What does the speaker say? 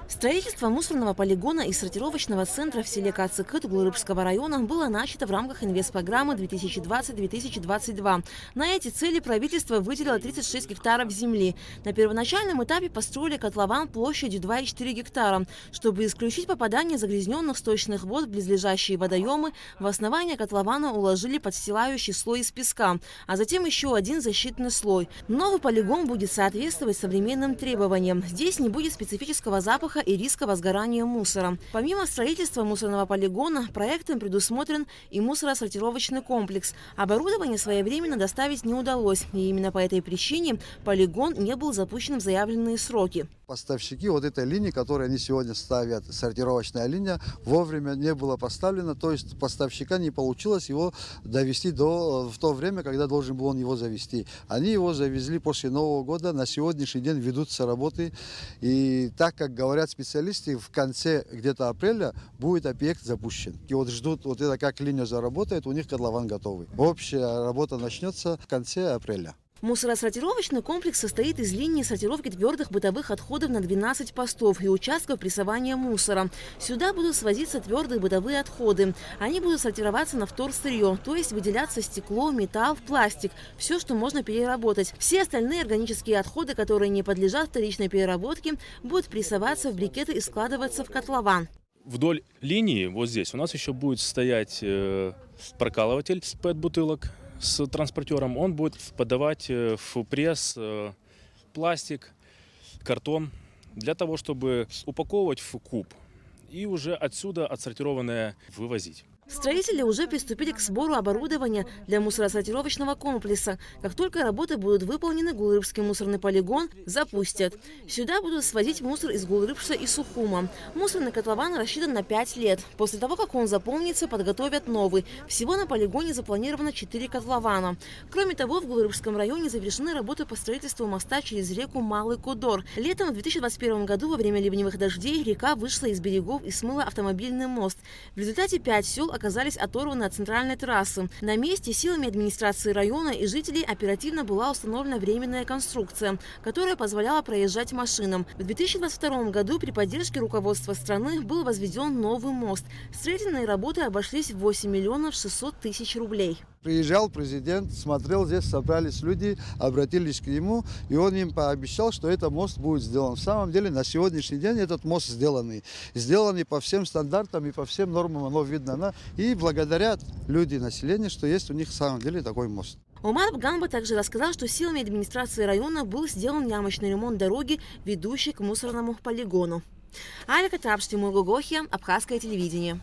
Строительство мусорного полигона и сортировочного центра в селе Кацикыт Углурыбского района было начато в рамках инвестпрограммы 2020-2022. На эти цели правительство выделило 36 гектаров земли. На первоначальном этапе построили котлован площадью 2,4 гектара. Чтобы исключить попадание загрязненных сточных вод в близлежащие водоемы, в основание котлована уложили подстилающий слой из песка, а затем еще один защитный слой. Новый полигон будет соответствовать современным требованиям. Здесь не будет специфического запаха и риска возгорания мусора. Помимо строительства мусорного полигона, проектом предусмотрен и мусоросортировочный комплекс. Оборудование своевременно доставить не удалось, и именно по этой причине полигон не был запущен в заявленные сроки. Поставщики вот этой линии, которую они сегодня ставят, сортировочная линия, вовремя не была поставлена, то есть поставщика не получилось его довести в то время, когда должен был он его завести. Они его завезли после Нового года, на сегодняшний день ведутся работы, и так как говорят специалисты, в конце где-то апреля будет объект запущен. И вот ждут, вот это как линия заработает, у них котлован готовый. Общая работа начнется в конце апреля. Мусоросортировочный комплекс состоит из линии сортировки твердых бытовых отходов на 12 постов и участков прессования мусора. Сюда будут свозиться твердые бытовые отходы. Они будут сортироваться на вторсырье, то есть выделяться стекло, металл, пластик, все, что можно переработать. Все остальные органические отходы, которые не подлежат вторичной переработке, будут прессоваться в брикеты и складываться в котлован. Вдоль линии, вот здесь, у нас еще будет стоять прокалыватель с ПЭТ-бутылок с транспортером. Он будет подавать в пресс пластик, картон для того, чтобы упаковывать в куб и уже отсюда отсортированное вывозить. Строители уже приступили к сбору оборудования для мусоросортировочного комплекса. Как только работы будут выполнены, Гулырыбский мусорный полигон запустят. Сюда будут свозить мусор из Гулырыбша и Сухума. Мусорный котлован рассчитан на 5 лет. После того, как он заполнится, подготовят новый. Всего на полигоне запланировано 4 котлована. Кроме того, в Гулырыбском районе завершены работы по строительству моста через реку Малый Кудор. Летом в 2021 году во время ливневых дождей река вышла из берегов и смыла автомобильный мост. В результате 5 сел оказались оторваны от центральной трассы. На месте силами администрации района и жителей оперативно была установлена временная конструкция, которая позволяла проезжать машинам. В 2022 году при поддержке руководства страны был возведен новый мост. Строительные работы обошлись в 8 миллионов 600 тысяч рублей. Приезжал президент, смотрел, здесь собрались люди, обратились к нему, и он им пообещал, что этот мост будет сделан. В самом деле, на сегодняшний день этот мост сделанный по всем стандартам и по всем нормам, оно видно. И благодарят люди, население, что есть у них в самом деле такой мост. Омар Бганба также рассказал, что силами администрации района был сделан ямочный ремонт дороги, ведущей к мусорному полигону. Алика Трапш, Тимур Гогохия, Абхазское телевидение.